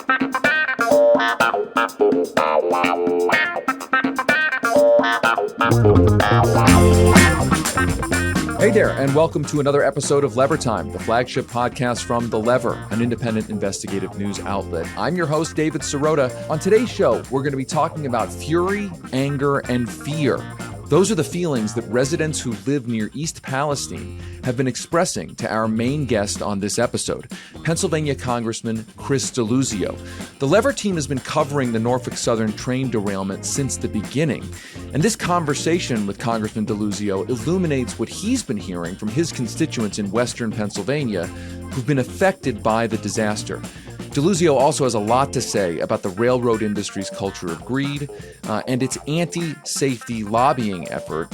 Hey there, and welcome to another episode of Lever Time, the flagship podcast from The Lever, an independent investigative news outlet. I'm your host, David Sirota. On today's show, we're going to be talking about fury, anger, and fear. Those are the feelings that residents who live near East Palestine have been expressing to our main guest on this episode, Pennsylvania Congressman Chris Deluzio. The Lever team has been covering the Norfolk Southern train derailment since the beginning, and this conversation with Congressman Deluzio illuminates what he's been hearing from his constituents in western Pennsylvania who've been affected by the disaster. Deluzio also has a lot to say about the railroad industry's culture of greed and its anti-safety lobbying effort,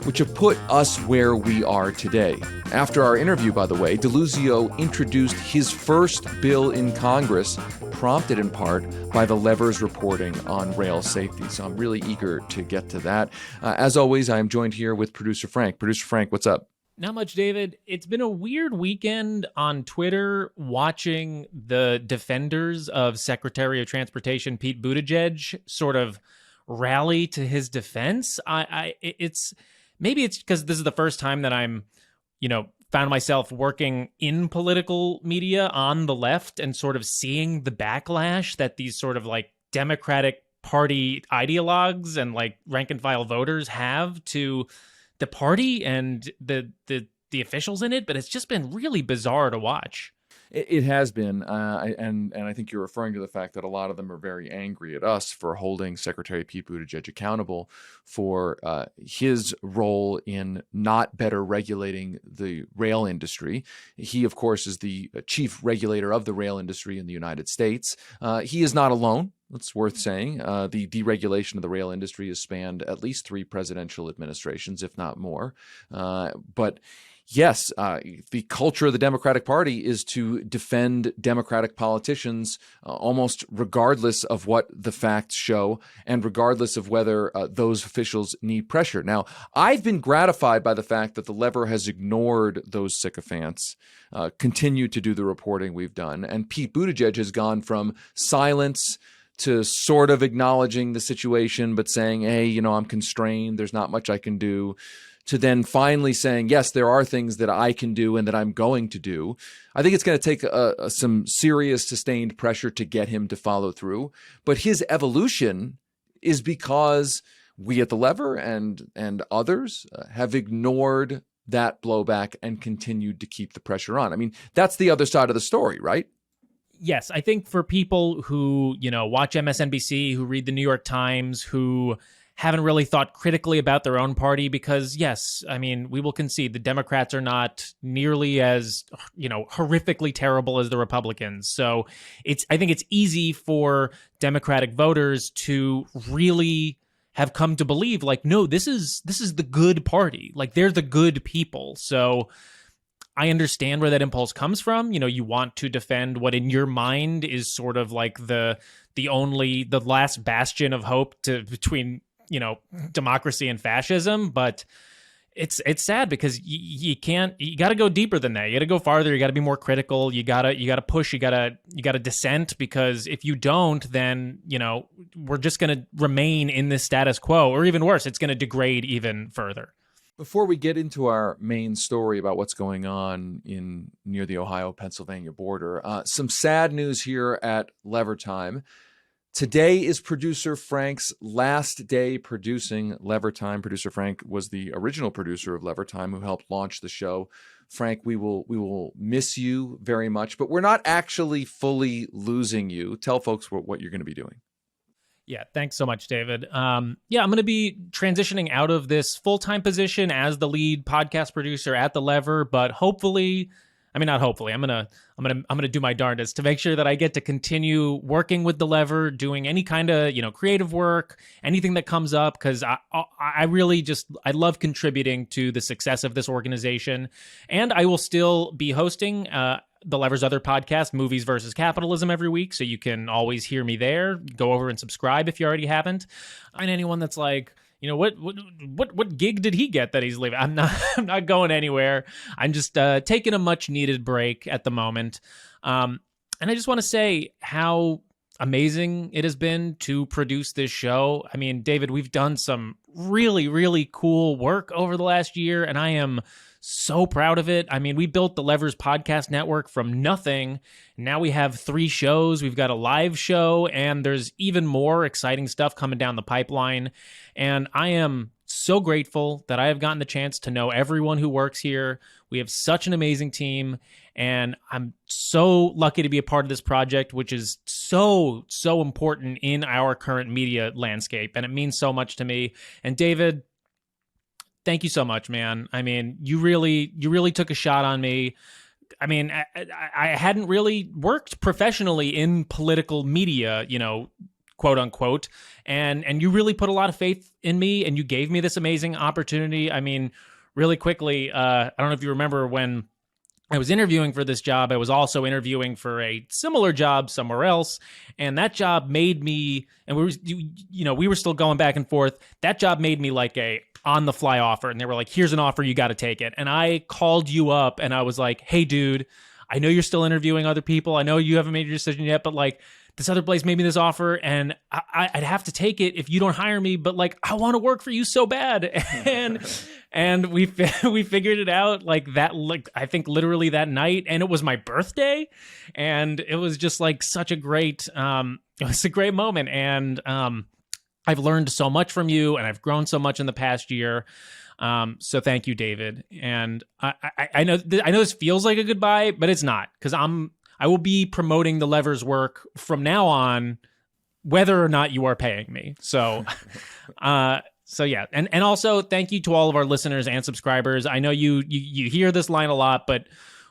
which have put us where we are today. After our interview, by the way, Deluzio introduced his first bill in Congress, prompted in part by the Lever's reporting on rail safety. So I'm really eager to get to that. As always, I am joined here with producer Frank. Producer Frank, what's up? Not much, David. It's been a weird weekend on Twitter watching the defenders of Secretary of Transportation Pete Buttigieg sort of rally to his defense. It's because this is the first time that I'm, found myself working in political media on the left and sort of seeing the backlash that these sort of like Democratic Party ideologues and like rank and file voters have to the party and the officials in it, but it's just been really bizarre to watch. It has been, and I think you're referring to the fact that a lot of them are very angry at us for holding Secretary Pete Buttigieg accountable for his role in not better regulating the rail industry. He, of course, is the chief regulator of the rail industry in the United States. He is not alone. It's worth saying. The deregulation of the rail industry has spanned at least 3 presidential administrations, if not more. But yes, the culture of the Democratic Party is to defend Democratic politicians almost regardless of what the facts show and regardless of whether those officials need pressure. Now, I've been gratified by the fact that the Lever has ignored those sycophants, continued to do the reporting we've done, and Pete Buttigieg has gone from silence to sort of acknowledging the situation, but saying, hey, I'm constrained, there's not much I can do, to then finally saying, yes, there are things that I can do and that I'm going to do. I think it's going to take some serious sustained pressure to get him to follow through. But his evolution is because we at the Lever and others have ignored that blowback and continued to keep the pressure on. I mean, that's the other side of the story, right? Yes, I think for people who, watch MSNBC, who read the New York Times, who haven't really thought critically about their own party, because yes, I mean, we will concede the Democrats are not nearly as, horrifically terrible as the Republicans. So I think it's easy for Democratic voters to really have come to believe like, no, this is the good party. Like they're the good people. So I understand where that impulse comes from. You want to defend what in your mind is sort of like the last bastion of hope between, democracy and fascism. But it's sad because you got to go deeper than that. You got to go farther. You got to be more critical. You got to push, you got to dissent, because if you don't, then, we're just going to remain in this status quo, or even worse, it's going to degrade even further. Before we get into our main story about what's going on near the Ohio-Pennsylvania border, some sad news here at Lever Time. Today is producer Frank's last day producing Lever Time. Producer Frank was the original producer of Lever Time who helped launch the show. Frank, we will miss you very much, but we're not actually fully losing you. Tell folks what you're going to be doing. Yeah, thanks so much, David. I'm going to be transitioning out of this full-time position as the lead podcast producer at the Lever, but hopefully, not hopefully, I'm gonna do my darndest to make sure that I get to continue working with the Lever, doing any kind of creative work, anything that comes up, because I really I love contributing to the success of this organization, and I will still be hosting the Lever's other podcast, Movies versus Capitalism, every week, so you can always hear me there. Go over and subscribe if you already haven't. And anyone that's like, what gig did he get that he's leaving? I'm not going anywhere. I'm just taking a much needed break at the moment. And I just want to say how amazing it has been to produce this show. I mean, David, we've done some really, really cool work over the last year, and I am so proud of it. I mean, we built the Levers Podcast Network from nothing. Now we have 3 shows. We've got a live show, and there's even more exciting stuff coming down the pipeline. And I am so grateful that I have gotten the chance to know everyone who works here. We have such an amazing team, and I'm so lucky to be a part of this project, which is so important in our current media landscape, and it means so much to me. And David, thank you so much, man. I mean, you really took a shot on me. I mean, I hadn't really worked professionally in political media, quote unquote, and you really put a lot of faith in me, and you gave me this amazing opportunity. I mean, really quickly, I don't know if you remember when I was interviewing for this job, I was also interviewing for a similar job somewhere else, and that job made me, and we were still going back and forth. That job made me like a on-the-fly offer, and they were like, here's an offer, you got to take it. And I called you up, and I was like, hey, dude, I know you're still interviewing other people. I know you haven't made your decision yet, but like, this other place made me this offer, and I'd have to take it if you don't hire me, but like, I want to work for you so bad. And we figured it out like that, like I think literally that night, and it was my birthday, and it was just like such a great, it was a great moment. And I've learned so much from you, and I've grown so much in the past year. So thank you, David. And I know this feels like a goodbye, but it's not, because I will be promoting the Levers work from now on, whether or not you are paying me. So, so yeah. And also thank you to all of our listeners and subscribers. I know you hear this line a lot, but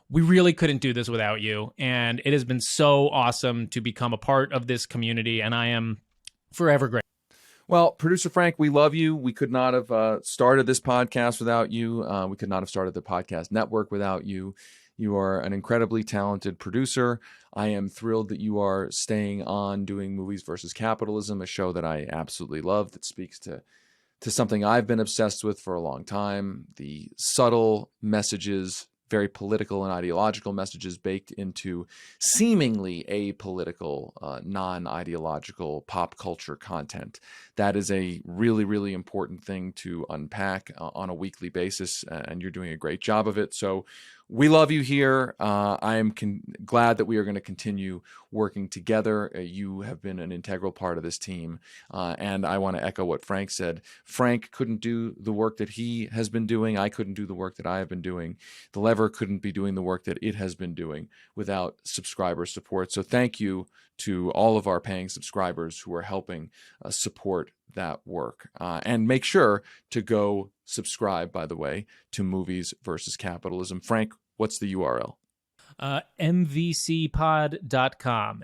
we really couldn't do this without you. And it has been so awesome to become a part of this community, and I am forever grateful. Well, Producer Frank, we love you. We could not have started this podcast without you. We could not have started the podcast network without you. You are an incredibly talented producer. I am thrilled that you are staying on doing Movies versus Capitalism, a show that I absolutely love, that speaks to something I've been obsessed with for a long time. The subtle messages, very political and ideological messages baked into seemingly apolitical, non-ideological pop culture content. That is a really, really important thing to unpack on a weekly basis, and you're doing a great job of it. So we love you here. I am glad that we are going to continue working together. You have been an integral part of this team. And I want to echo what Frank said. Frank couldn't do the work that he has been doing. I couldn't do the work that I have been doing. The Lever couldn't be doing the work that it has been doing without subscriber support. So thank you to all of our paying subscribers who are helping support that work. And make sure to go subscribe, by the way, to Movies versus Capitalism. Frank, what's the URL? MVCpod.com.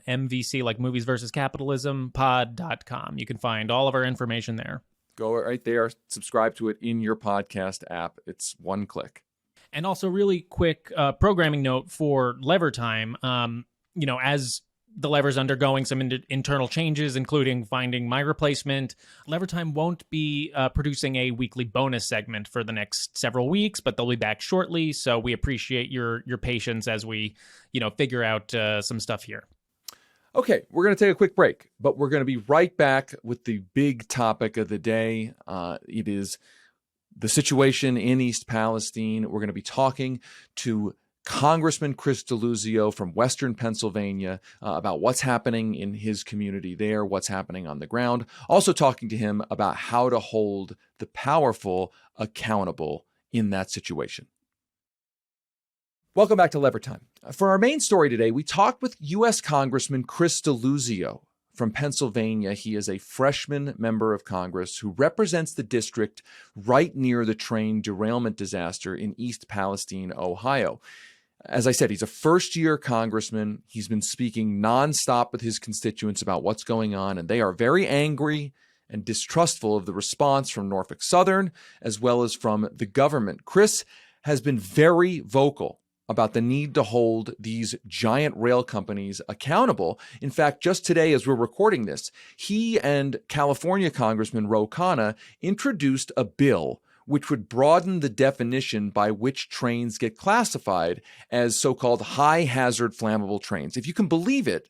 MVC, like Movies versus Capitalism, pod.com. You can find all of our information there. Go right there, subscribe to it in your podcast app. It's one click. And also, really quick programming note for Lever Time. As the Lever's undergoing some internal changes, including finding my replacement, Lever Time won't be producing a weekly bonus segment for the next several weeks, but they'll be back shortly. So we appreciate your patience as we, figure out some stuff here. Okay, we're going to take a quick break, but we're going to be right back with the big topic of the day. It is the situation in East Palestine. We're going to be talking to Congressman Chris Deluzio from Western Pennsylvania about what's happening in his community there, what's happening on the ground. Also talking to him about how to hold the powerful accountable in that situation. Welcome back to Lever Time. For our main story today, we talked with U.S. Congressman Chris Deluzio from Pennsylvania. He is a freshman member of Congress who represents the district right near the train derailment disaster in East Palestine, Ohio. As I said, he's a first-year congressman. He's been speaking nonstop with his constituents about what's going on, and they are very angry and distrustful of the response from Norfolk Southern as well as from the government. Chris has been very vocal about the need to hold these giant rail companies accountable. In fact, just today, as we're recording this, he and California Congressman Khanna introduced a bill which would broaden the definition by which trains get classified as so-called high-hazard flammable trains. If you can believe it,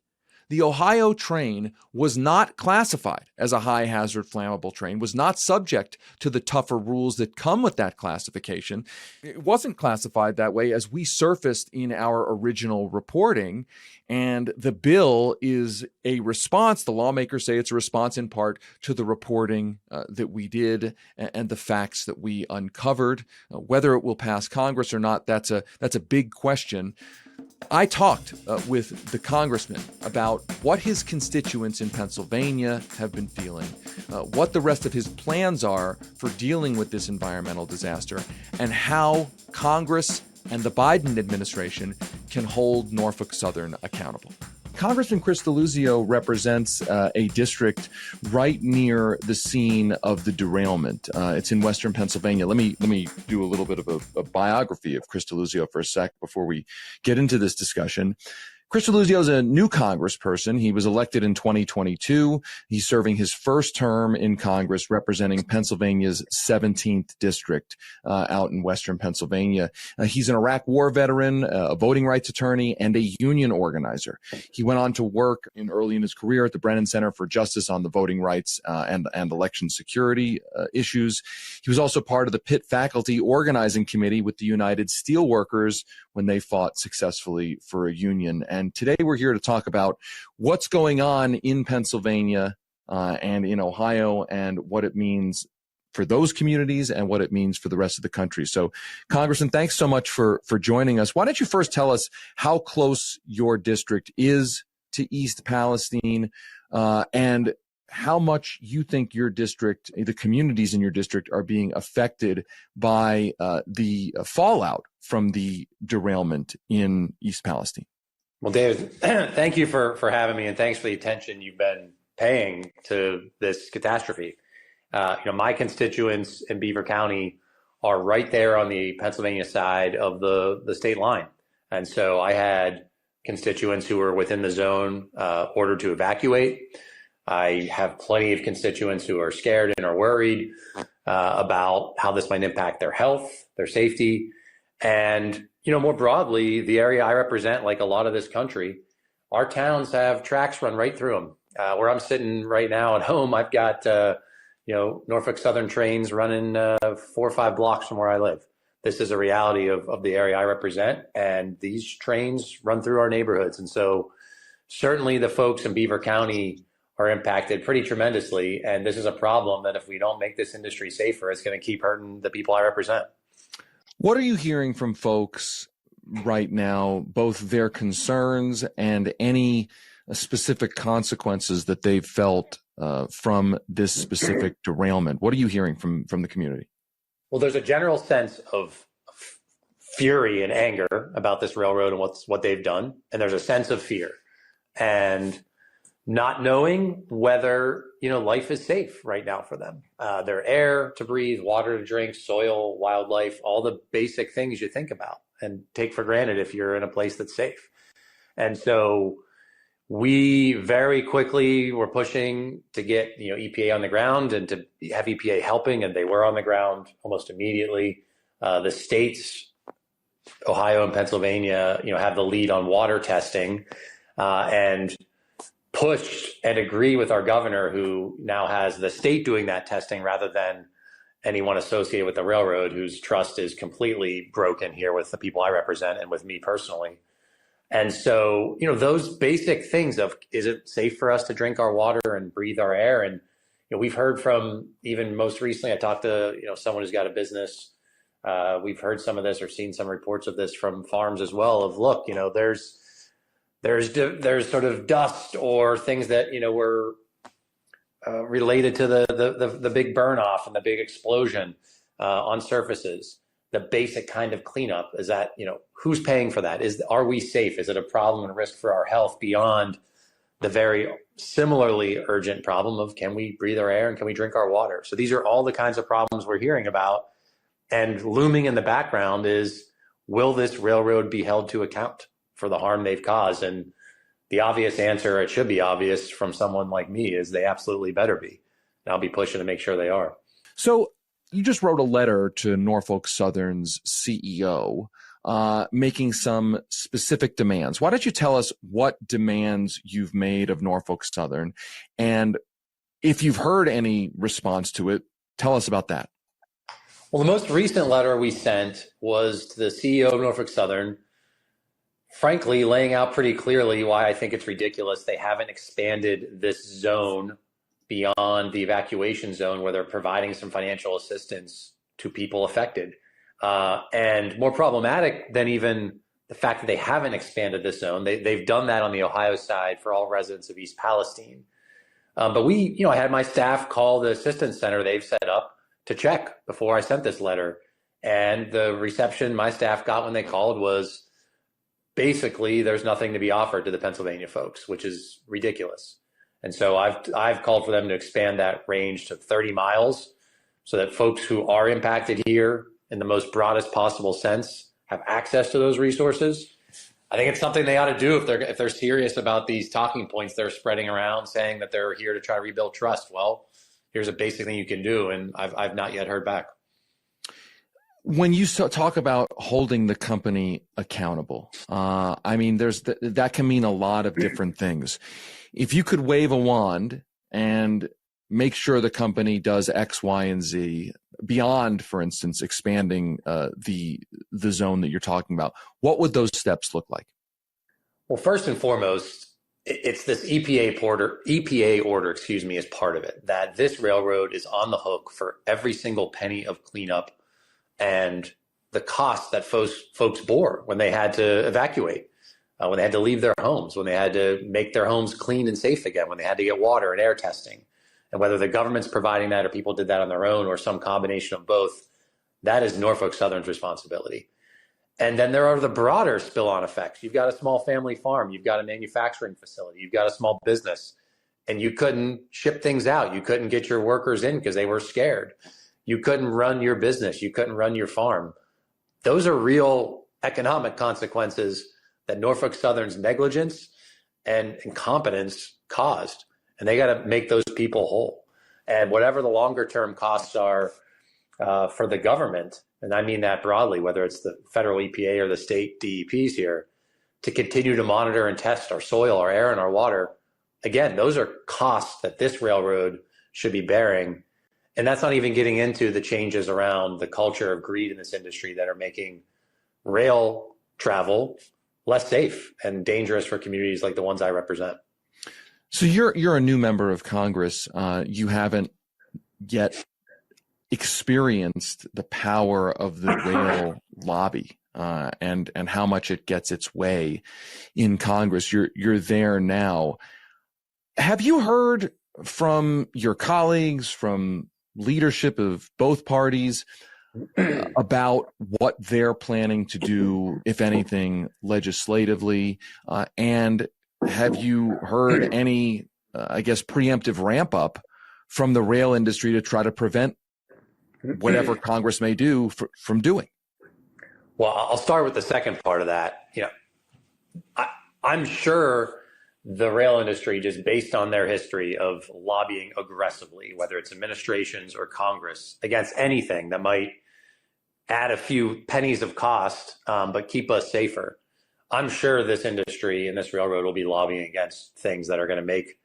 The Ohio train was not classified as a high hazard flammable train, was not subject to the tougher rules that come with that classification. It wasn't classified that way as we surfaced in our original reporting. And the bill is a response. The lawmakers say it's a response in part to the reporting that we did and the facts that we uncovered. Whether it will pass Congress or not, that's a big question. I talked with the congressman about what his constituents in Pennsylvania have been feeling, what the rest of his plans are for dealing with this environmental disaster, and how Congress and the Biden administration can hold Norfolk Southern accountable. Congressman Chris Deluzio represents a district right near the scene of the derailment. It's in western Pennsylvania. Let me do a little bit of a biography of Chris Deluzio for a sec before we get into this discussion. Chris Deluzio is a new congressperson. He was elected in 2022. He's serving his first term in Congress representing Pennsylvania's 17th district out in western Pennsylvania. He's an Iraq war veteran, a voting rights attorney, and a union organizer. He went on to work early in his career at the Brennan Center for Justice on the voting rights and election security issues. He was also part of the Pitt Faculty Organizing Committee with the United Steelworkers when they fought successfully for a union. And today we're here to talk about what's going on in Pennsylvania and in Ohio and what it means for those communities and what it means for the rest of the country. So, Congressman, thanks so much for joining us. Why don't you first tell us how close your district is to East Palestine and how much you think your district, the communities in your district, are being affected by the fallout from the derailment in East Palestine. Well, David, thank you for having me, and thanks for the attention you've been paying to this catastrophe. My constituents in Beaver County are right there on the Pennsylvania side of the state line. And so I had constituents who were within the zone ordered to evacuate. I have plenty of constituents who are scared and are worried about how this might impact their health, their safety. And, more broadly, the area I represent, like a lot of this country, our towns have tracks run right through them. Where I'm sitting right now at home, I've got, Norfolk Southern trains running 4 or 5 blocks from where I live. This is a reality of the area I represent, and these trains run through our neighborhoods. And so certainly the folks in Beaver County are impacted pretty tremendously. And this is a problem that if we don't make this industry safer, it's going to keep hurting the people I represent. What are you hearing from folks right now, both their concerns and any specific consequences that they've felt from this specific derailment? What are you hearing from the community? Well, there's a general sense of fury and anger about this railroad and what they've done. And there's a sense of fear and not knowing whether, life is safe right now for them. Their air to breathe, water to drink, soil, wildlife, all the basic things you think about and take for granted if you're in a place that's safe. And so we very quickly were pushing to get, EPA on the ground and to have EPA helping, and they were on the ground almost immediately. The states, Ohio and Pennsylvania, have the lead on water testing, and pushed and agree with our governor, who now has the state doing that testing rather than anyone associated with the railroad, whose trust is completely broken here with the people I represent and with me personally. And so, those basic things of, is it safe for us to drink our water and breathe our air? And, we've heard from, even most recently, I talked to, someone who's got a business. We've heard some of this or seen some reports of this from farms as well of, look, there's sort of dust or things that, were related to the big burn off and the big explosion on surfaces. The basic kind of cleanup is that, who's paying for that? Are we safe? Is it a problem and risk for our health beyond the very similarly urgent problem of, can we breathe our air and can we drink our water? So these are all the kinds of problems we're hearing about. And looming in the background is, will this railroad be held to account for the harm they've caused? And the obvious answer, it should be obvious from someone like me, is they absolutely better be. And I'll be pushing to make sure they are. So you just wrote a letter to Norfolk Southern's CEO. making some specific demands. Why don't you tell us what demands you've made of Norfolk Southern? And if you've heard any response to it, tell us about that. Well, the most recent letter we sent was to the CEO of Norfolk Southern, frankly, laying out pretty clearly why I think it's ridiculous they haven't expanded this zone beyond the evacuation zone where they're providing some financial assistance to people affected. And more problematic than even the fact that they haven't expanded this zone, they've done that on the Ohio side for all residents of East Palestine. But I had my staff call the assistance center they've set up to check before I sent this letter. And the reception my staff got when they called was basically there's nothing to be offered to the Pennsylvania folks, which is ridiculous. And so I've called for them to expand that range to 30 miles so that folks who are impacted here in the most broadest possible sense have access to those resources. I think it's something they ought to do if they're serious about these talking points they're spreading around, saying that they're here to try to rebuild trust. Well, here's a basic thing you can do, and I've not yet heard back. When you talk about holding the company accountable, that can mean a lot of different things. If you could wave a wand and make sure the company does X, Y, and Z beyond, for instance, expanding the zone that you're talking about, what would those steps look like? Well, first and foremost, it's this EPA order, as part of it, that this railroad is on the hook for every single penny of cleanup and the cost that folks bore when they had to evacuate, when they had to leave their homes, when they had to make their homes clean and safe again, when they had to get water and air testing. And whether the government's providing that or people did that on their own or some combination of both, that is Norfolk Southern's responsibility. And then there are the broader spill-on effects. You've got a small family farm. You've got a manufacturing facility. You've got a small business. And you couldn't ship things out. You couldn't get your workers in because they were scared. You couldn't run your business. You couldn't run your farm. Those are real economic consequences that Norfolk Southern's negligence and incompetence caused. And they got to make those people whole. And whatever the longer-term costs are for the government, and I mean that broadly, whether it's the federal EPA or the state DEPs here, to continue to monitor and test our soil, our air, and our water. Again, those are costs that this railroad should be bearing. And that's not even getting into the changes around the culture of greed in this industry that are making rail travel less safe and dangerous for communities like the ones I represent. So you're a new member of Congress. You haven't yet experienced the power of the rail lobby and how much it gets its way in Congress. You're there now. Have you heard from your colleagues, from leadership of both parties, about what they're planning to do, if anything, legislatively? And have you heard any, preemptive ramp up from the rail industry to try to prevent whatever Congress may do from doing? Well, I'll start with the second part of that. I'm sure the rail industry, just based on their history of lobbying aggressively, whether it's administrations or Congress, against anything that might add a few pennies of cost, but keep us safer. I'm sure this industry and this railroad will be lobbying against things that are going to make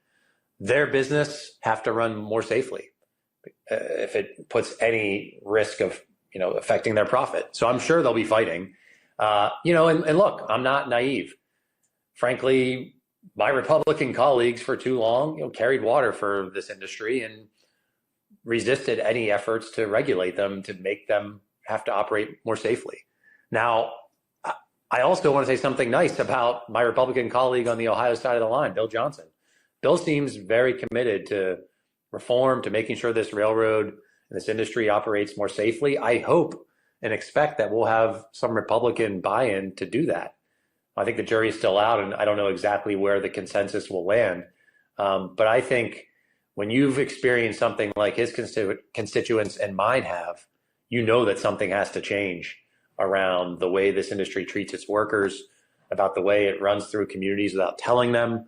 their business have to run more safely if it puts any risk of, affecting their profit. So I'm sure they'll be fighting, and look, I'm not naive. Frankly, my Republican colleagues for too long, carried water for this industry and resisted any efforts to regulate them, to make them have to operate more safely. Now, I also want to say something nice about my Republican colleague on the Ohio side of the line, Bill Johnson. Bill seems very committed to reform, to making sure this railroad and this industry operates more safely. I hope and expect that we'll have some Republican buy-in to do that. I think the jury's still out, and I don't know exactly where the consensus will land. But I think when you've experienced something like his constituents and mine have, that something has to change around the way this industry treats its workers, about the way it runs through communities without telling them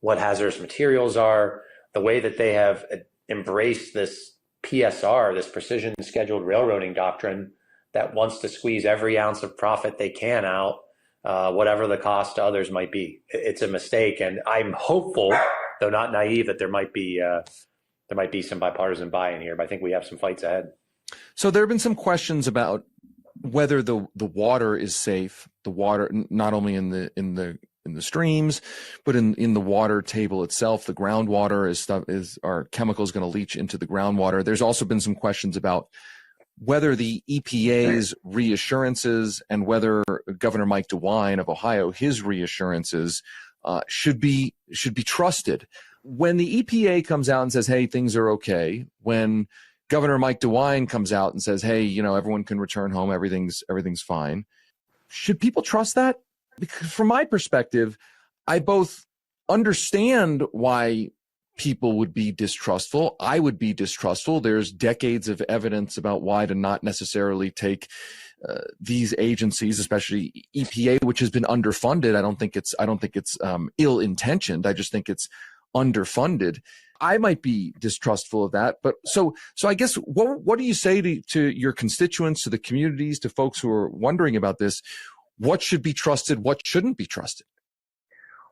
what hazardous materials are, the way that they have embraced this PSR, this precision scheduled railroading doctrine that wants to squeeze every ounce of profit they can out, whatever the cost to others might be. It's a mistake, and I'm hopeful, though not naive, that there might be some bipartisan buy-in here. But I think we have some fights ahead. So there have been some questions about whether the water is safe. The water, not only in the streams, but in the water table itself. The groundwater are chemicals going to leach into the groundwater. There's also been some questions about whether the EPA's reassurances and whether Governor Mike DeWine of Ohio, his reassurances should be trusted. When the EPA comes out and says, hey, things are okay, when Governor Mike DeWine comes out and says, hey, everyone can return home, everything's fine, should people trust that? Because from my perspective, I both understand why people would be distrustful. I would be distrustful. There's decades of evidence about why to not necessarily take these agencies, especially EPA, which has been underfunded. I don't think it's ill-intentioned. I just think it's underfunded. I might be distrustful of that. But so I guess what do you say to your constituents, to the communities, to folks who are wondering about this? What should be trusted? What shouldn't be trusted?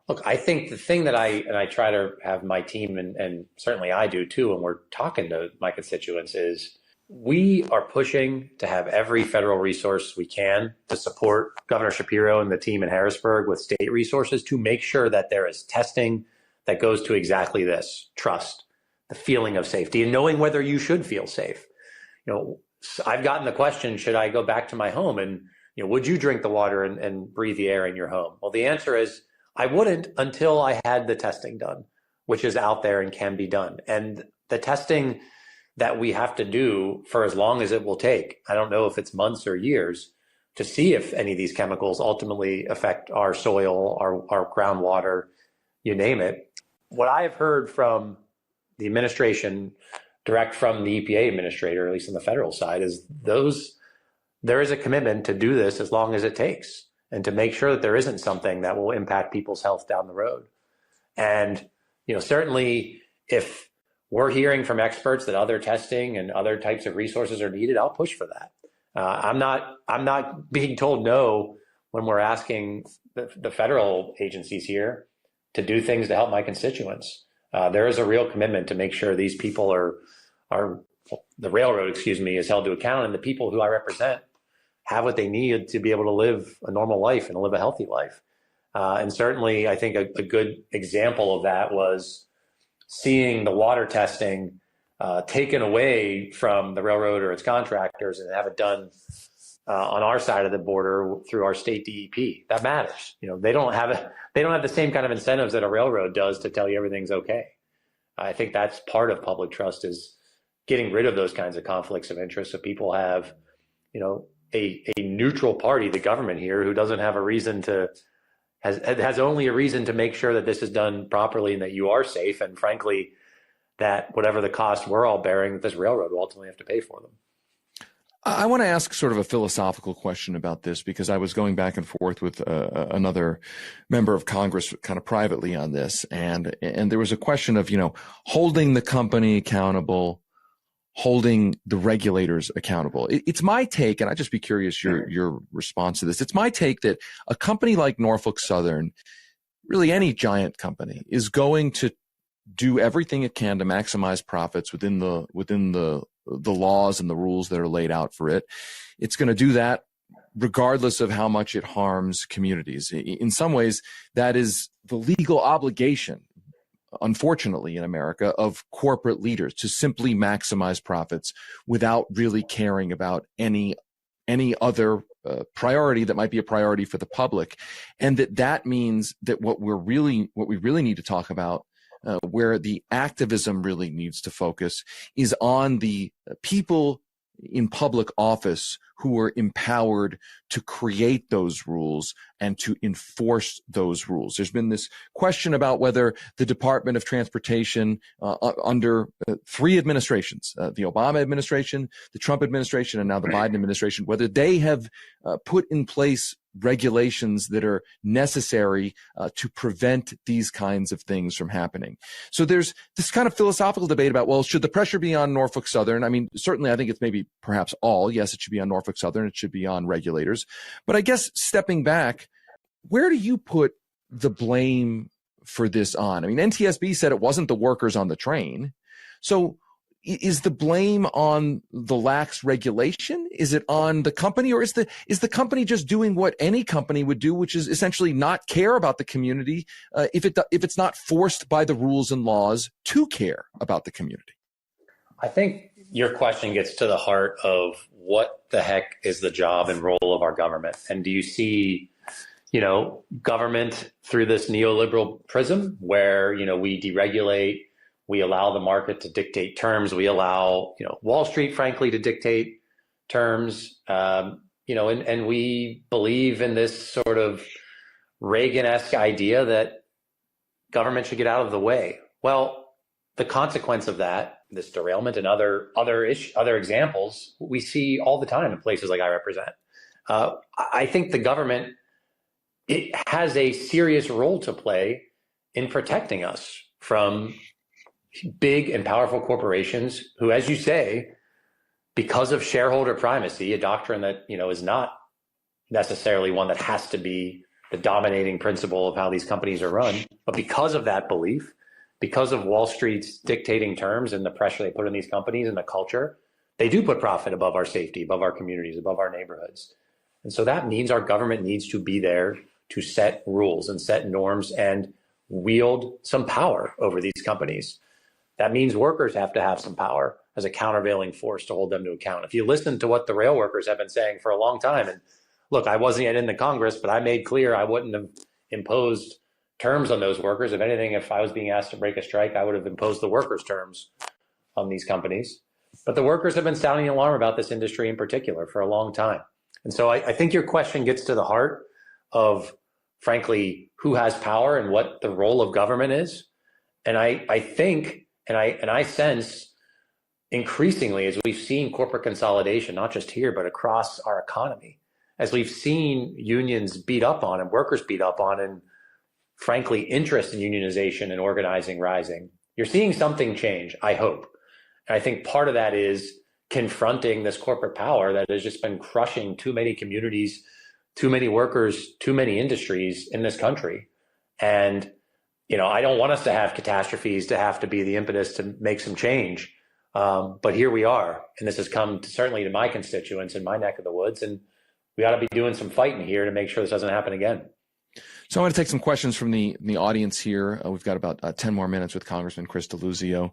Look, I think the thing that I try to have my team, and certainly I do too, when we're talking to my constituents, is we are pushing to have every federal resource we can to support Governor Shapiro and the team in Harrisburg with state resources to make sure that there is testing that goes to exactly this: trust, the feeling of safety, and knowing whether you should feel safe. I've gotten the question, should I go back to my home and would you drink the water and breathe the air in your home? Well, the answer is I wouldn't until I had the testing done, which is out there and can be done. And the testing that we have to do for as long as it will take, I don't know if it's months or years, to see if any of these chemicals ultimately affect our soil, our groundwater, you name it. What I have heard from the administration, direct from the EPA administrator, at least on the federal side, is there is a commitment to do this as long as it takes and to make sure that there isn't something that will impact people's health down the road. And, certainly if we're hearing from experts that other testing and other types of resources are needed, I'll push for that. I'm not being told no when we're asking the federal agencies here to do things to help my constituents. There is a real commitment to make sure these people the railroad, is held to account, and the people who I represent have what they need to be able to live a normal life and live a healthy life. And certainly I think a good example of that was seeing the water testing taken away from the railroad or its contractors and have it done on our side of the border through our state DEP. That matters. They don't have the same kind of incentives that a railroad does to tell you everything's okay. I think that's part of public trust, is getting rid of those kinds of conflicts of interest, so people have, a neutral party, the government here, who doesn't have a reason has only a reason to make sure that this is done properly and that you are safe, and frankly, that whatever the cost we're all bearing, that this railroad will ultimately have to pay for them. I want to ask sort of a philosophical question about this, because I was going back and forth with another member of Congress kind of privately on this. And there was a question of, holding the company accountable, holding the regulators accountable. It's my take, and I'd just be curious your response to this. It's my take that a company like Norfolk Southern, really any giant company, is going to do everything it can to maximize profits within the laws and the rules that are laid out for it. It's going to do that regardless of how much it harms communities. In some ways, that is the legal obligation, unfortunately, in America, of corporate leaders to simply maximize profits without really caring about any other priority that might be a priority for the public. And that means that what we really need to talk about, where the activism really needs to focus, is on the people in public office who are empowered to create those rules and to enforce those rules. There's been this question about whether the Department of Transportation under three administrations, the Obama administration, the Trump administration, and now the Biden administration, whether they have put in place regulations that are necessary to prevent these kinds of things from happening. So there's this kind of philosophical debate about, well, should the pressure be on Norfolk Southern? I mean, certainly I think it's maybe perhaps all. Yes, it should be on Norfolk Norfolk Southern. It should be on regulators. But I guess stepping back, where do you put the blame for this on? I mean, NTSB said it wasn't the workers on the train. So is the blame on the lax regulation? Is it on the company, or is the company just doing what any company would do, which is essentially not care about the community if it's not forced by the rules and laws to care about the community? I think your question gets to the heart of what the heck is the job and role of our government, and do you see, government through this neoliberal prism where we deregulate? We allow the market to dictate terms. We allow, Wall Street, frankly, to dictate terms. And we believe in this sort of Reagan-esque idea that government should get out of the way. Well, the consequence of that, this derailment and other examples, we see all the time in places like I represent. I think the government, it has a serious role to play in protecting us from big and powerful corporations who, as you say, because of shareholder primacy, a doctrine that, is not necessarily one that has to be the dominating principle of how these companies are run, but because of that belief, because of Wall Street's dictating terms and the pressure they put on these companies and the culture, they do put profit above our safety, above our communities, above our neighborhoods. And so that means our government needs to be there to set rules and set norms and wield some power over these companies. That means workers have to have some power as a countervailing force to hold them to account. If you listen to what the rail workers have been saying for a long time, and look, I wasn't yet in the Congress, but I made clear I wouldn't have imposed terms on those workers. If anything, if I was being asked to break a strike, I would have imposed the workers' terms on these companies. But the workers have been sounding the alarm about this industry in particular for a long time. And so I think your question gets to the heart of, frankly, who has power and what the role of government is. And I think, and I sense increasingly, as we've seen corporate consolidation, not just here, but across our economy, as we've seen unions beat up on and workers beat up on, and frankly, interest in unionization and organizing rising, you're seeing something change, I hope. And I think part of that is confronting this corporate power that has just been crushing too many communities, too many workers, too many industries in this country. And I don't want us to have catastrophes to have to be the impetus to make some change. But here we are. And this has come certainly to my constituents in my neck of the woods. And we ought to be doing some fighting here to make sure this doesn't happen again. So I want to take some questions from the audience here. We've got about 10 more minutes with Congressman Chris Deluzio.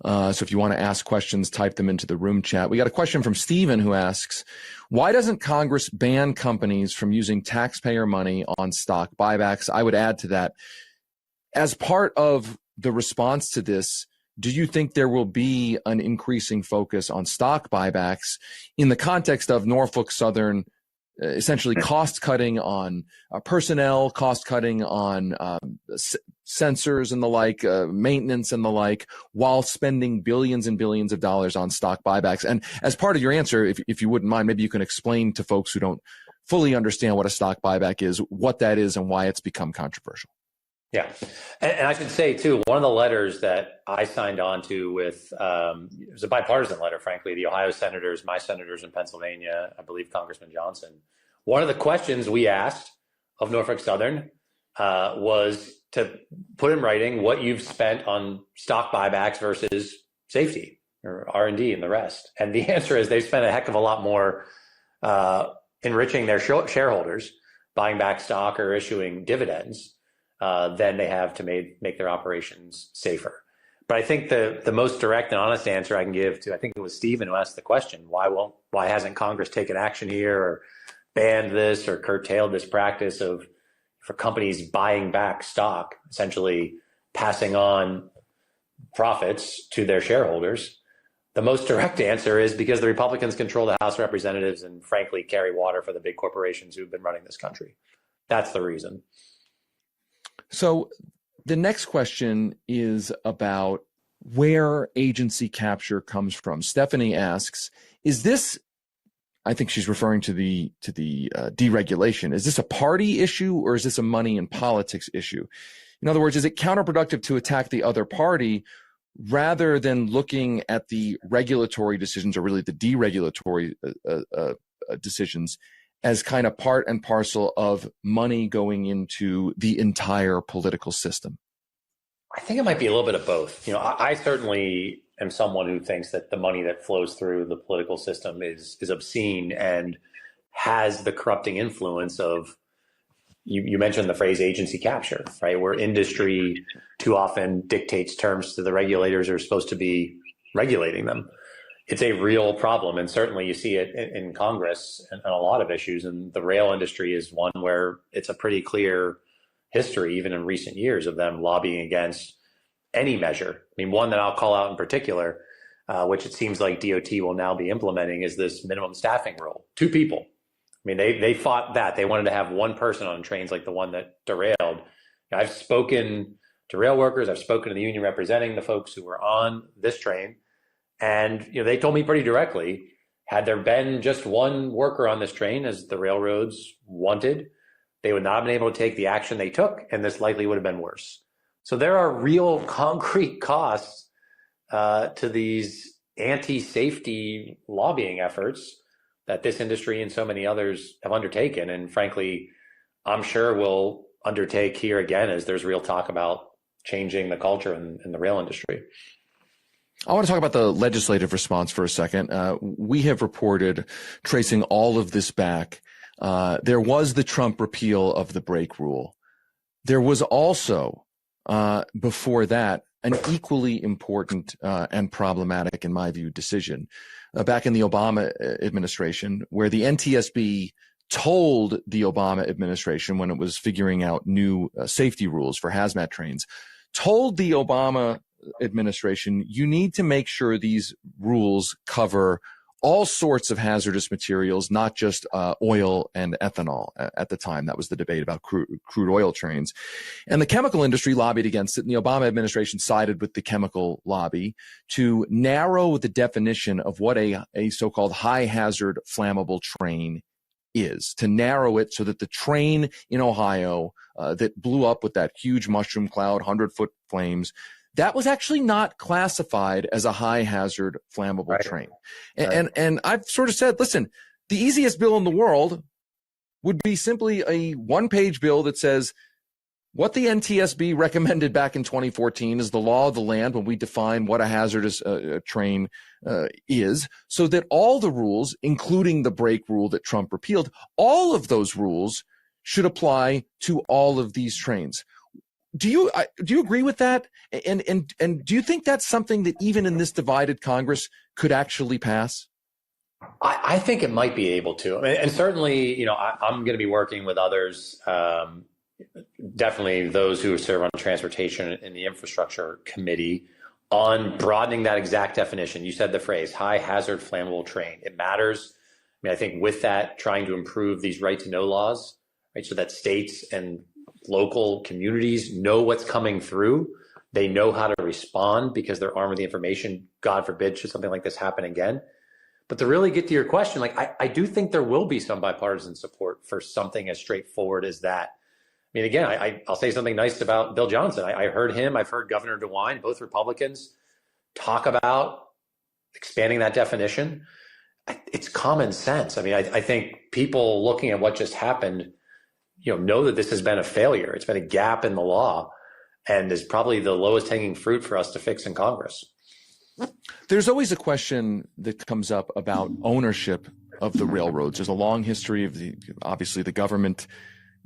So if you want to ask questions, type them into the room chat. We got a question from Stephen who asks, why doesn't Congress ban companies from using taxpayer money on stock buybacks? I would add to that, as part of the response to this, do you think there will be an increasing focus on stock buybacks in the context of Norfolk Southern essentially cost cutting on personnel, cost cutting on sensors and the like, maintenance and the like, while spending billions and billions of dollars on stock buybacks? And as part of your answer, if you wouldn't mind, maybe you can explain to folks who don't fully understand what a stock buyback is, what that is, and why it's become controversial. Yeah. And I should say, too, one of the letters that I signed on to with, it was a bipartisan letter, frankly, the Ohio senators, my senators in Pennsylvania, I believe Congressman Johnson. One of the questions we asked of Norfolk Southern was to put in writing what you've spent on stock buybacks versus safety or R&D and the rest. And the answer is they've spent a heck of a lot more enriching their shareholders, buying back stock or issuing dividends than they have to make their operations safer. But I think the most direct and honest answer I can give to, I think it was Stephen who asked the question, why hasn't Congress taken action here or banned this or curtailed this practice for companies buying back stock, essentially passing on profits to their shareholders? The most direct answer is because the Republicans control the House of Representatives and frankly carry water for the big corporations who've been running this country. That's the reason. So the next question is about where agency capture comes from. Stephanie asks, is this, I think she's referring to the deregulation, is this a party issue or is this a money and politics issue? In other words, is it counterproductive to attack the other party rather than looking at the regulatory decisions or really the deregulatory decisions as kind of part and parcel of money going into the entire political system? I think it might be a little bit of both. I certainly am someone who thinks that the money that flows through the political system is obscene and has the corrupting influence of, you mentioned the phrase agency capture, right? Where industry too often dictates terms to the regulators who are supposed to be regulating them. It's a real problem. And certainly you see it in Congress and a lot of issues. And the rail industry is one where it's a pretty clear history, even in recent years, of them lobbying against any measure. I mean, one that I'll call out in particular, which it seems like DOT will now be implementing, is this minimum staffing rule. 2 people. I mean, they fought that. They wanted to have 1 person on trains like the one that derailed. I've spoken to rail workers. I've spoken to the union representing the folks who were on this train. And they told me pretty directly, had there been just 1 worker on this train, as the railroads wanted, they would not have been able to take the action they took, and this likely would have been worse. So there are real concrete costs to these anti-safety lobbying efforts that this industry and so many others have undertaken. And frankly, I'm sure we'll undertake here again as there's real talk about changing the culture in the rail industry. I want to talk about the legislative response for a second. We have reported, tracing all of this back, there was the Trump repeal of the brake rule. There was also, before that, an equally important and problematic, in my view, decision back in the Obama administration, where the NTSB told the Obama administration, when it was figuring out new safety rules for hazmat trains, told the Obama administration, you need to make sure these rules cover all sorts of hazardous materials, not just oil and ethanol. At the time, that was the debate about crude oil trains. And the chemical industry lobbied against it, and the Obama administration sided with the chemical lobby to narrow the definition of what a so-called high-hazard flammable train is, to narrow it so that the train in Ohio that blew up with that huge mushroom cloud, 100-foot flames, that was actually not classified as a high hazard flammable train. And I've sort of said, listen, the easiest bill in the world would be simply a 1-page bill that says what the NTSB recommended back in 2014 is the law of the land when we define what a hazardous train is, so that all the rules, including the brake rule that Trump repealed, all of those rules should apply to all of these trains. Do you agree with that? And do you think that's something that even in this divided Congress could actually pass? I think it might be able to. And certainly, I'm going to be working with others, definitely those who serve on transportation in the infrastructure committee, on broadening that exact definition. You said the phrase high hazard flammable train. It matters. I think with that, trying to improve these right to know laws, right, so that states and local communities know what's coming through. They know how to respond because they're armed with the information. God forbid, should something like this happen again. But to really get to your question, I do think there will be some bipartisan support for something as straightforward as that. I mean, again, I'll say something nice about Bill Johnson. I heard him, I've heard Governor DeWine, both Republicans, talk about expanding that definition. It's common sense. I mean, I think people looking at what just happened, know that this has been a failure. It's been a gap in the law and is probably the lowest hanging fruit for us to fix in Congress. There's always a question that comes up about ownership of the railroads. There's a long history of obviously the government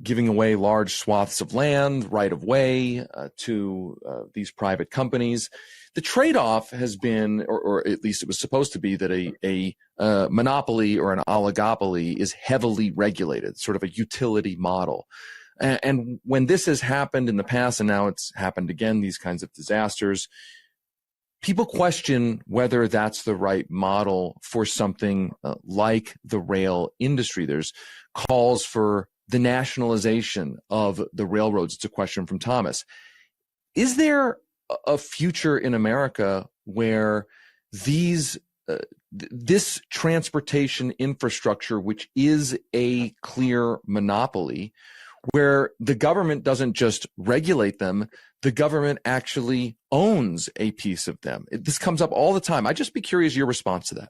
giving away large swaths of land, right of way to these private companies. The trade-off has been, or at least it was supposed to be, that a monopoly or an oligopoly is heavily regulated, sort of a utility model. And when this has happened in the past, and now it's happened again, these kinds of disasters, people question whether that's the right model for something like the rail industry. There's calls for the nationalization of the railroads. It's a question from Thomas. Is there a future in America where this transportation infrastructure, which is a clear monopoly, where the government doesn't just regulate them, the government actually owns a piece of them? This comes up all the time. I'd just be curious your response to that.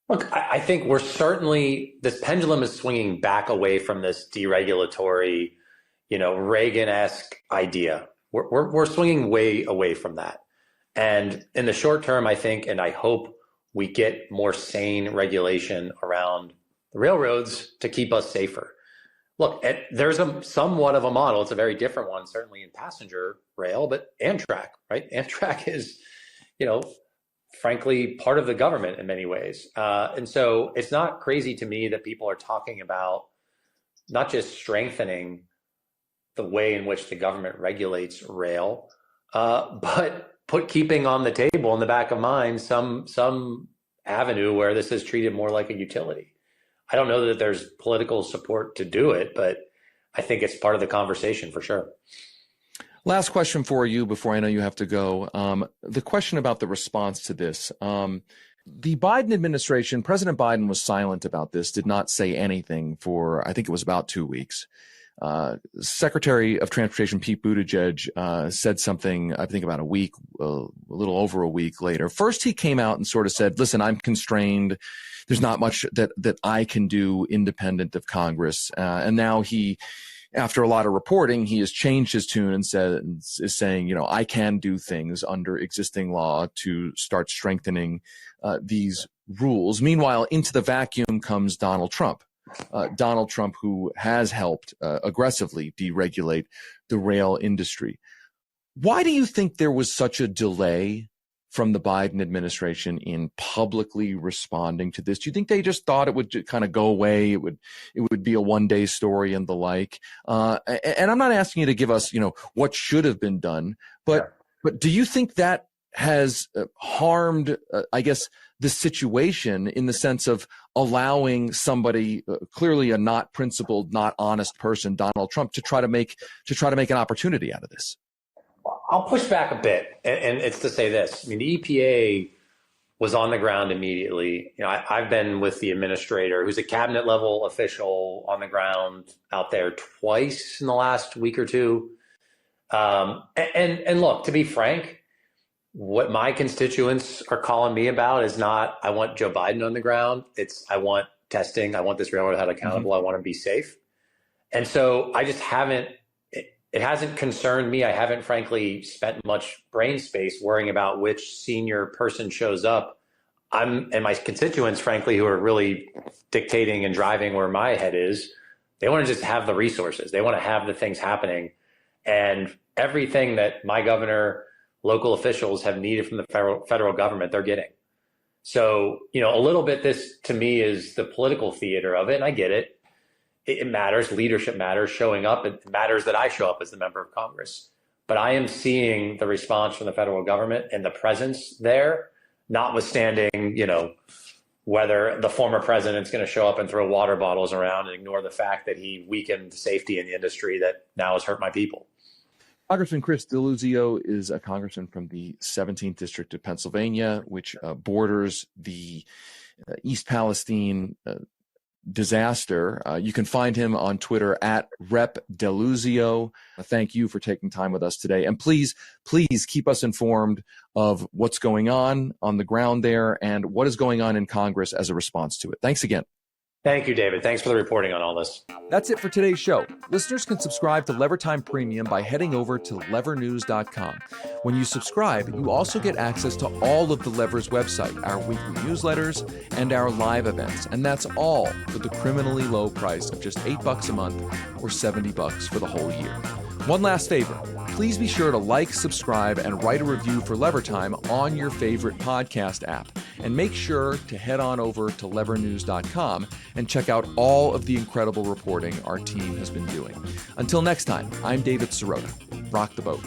Look, I think we're certainly, this pendulum is swinging back away from this deregulatory, Reagan-esque idea. We're swinging way away from that. And in the short term, I think, and I hope we get more sane regulation around the railroads to keep us safer. Look, there's somewhat of a model. It's a very different one, certainly in passenger rail, but Amtrak, right? Amtrak is, frankly, part of the government in many ways. And so it's not crazy to me that people are talking about not just strengthening the way in which the government regulates rail, but keeping on the table in the back of mind some avenue where this is treated more like a utility. I don't know that there's political support to do it, but I think it's part of the conversation for sure. Last question for you before I know you have to go. The question about the response to this. The Biden administration, President Biden was silent about this, did not say anything for, I think it was about 2 weeks. Secretary of Transportation Pete Buttigieg said something, I think about a little over a week later. First, he came out and sort of said, listen, I'm constrained. There's not much that I can do independent of Congress. And now after a lot of reporting, he has changed his tune and is saying, I can do things under existing law to start strengthening these rules. Meanwhile, into the vacuum comes Donald Trump. Donald Trump, who has helped aggressively deregulate the rail industry. Why do you think there was such a delay from the Biden administration in publicly responding to this? Do you think they just thought it would kind of go away? It would be a one-day story and the like. And I'm not asking you to give us, what should have been done, but do you think that has harmed, the situation in the sense of allowing somebody, clearly a not principled, not honest person, Donald Trump, to try to make an opportunity out of this? I'll push back a bit, and it's to say this. I mean, the EPA was on the ground immediately. I've been with the administrator, who's a cabinet level official, on the ground out there twice in the last week or two. And look, to be frank, what my constituents are calling me about is not, I want Joe Biden on the ground. It's, I want testing. I want this railroad held accountable. I want to be safe. And so I just haven't, it hasn't concerned me. I haven't, frankly, spent much brain space worrying about which senior person shows up. And my constituents, frankly, who are really dictating and driving where my head is, they want to just have the resources. They want to have the things happening. And everything that my governor, local officials have needed from the federal government, they're getting. So, a little bit, this to me is the political theater of it. And I get it. It matters. Leadership matters. Showing up, it matters that I show up as the member of Congress. But I am seeing the response from the federal government and the presence there, notwithstanding, whether the former president's going to show up and throw water bottles around and ignore the fact that he weakened safety in the industry that now has hurt my people. Congressman Chris Deluzio is a congressman from the 17th District of Pennsylvania, which borders the East Palestine disaster. You can find him on Twitter at Rep Deluzio. Thank you for taking time with us today. And please keep us informed of what's going on the ground there and what is going on in Congress as a response to it. Thanks again. Thank you, David. Thanks for the reporting on all this. That's it for today's show. Listeners can subscribe to Levertime Premium by heading over to levernews.com. When you subscribe, you also get access to all of the Lever's website, our weekly newsletters, and our live events. And that's all for the criminally low price of just $8 a month or $70 for the whole year. One last favor. Please be sure to like, subscribe, and write a review for Levertime on your favorite podcast app. And make sure to head on over to levernews.com and check out all of the incredible reporting our team has been doing. Until next time, I'm David Sirota. Rock the boat.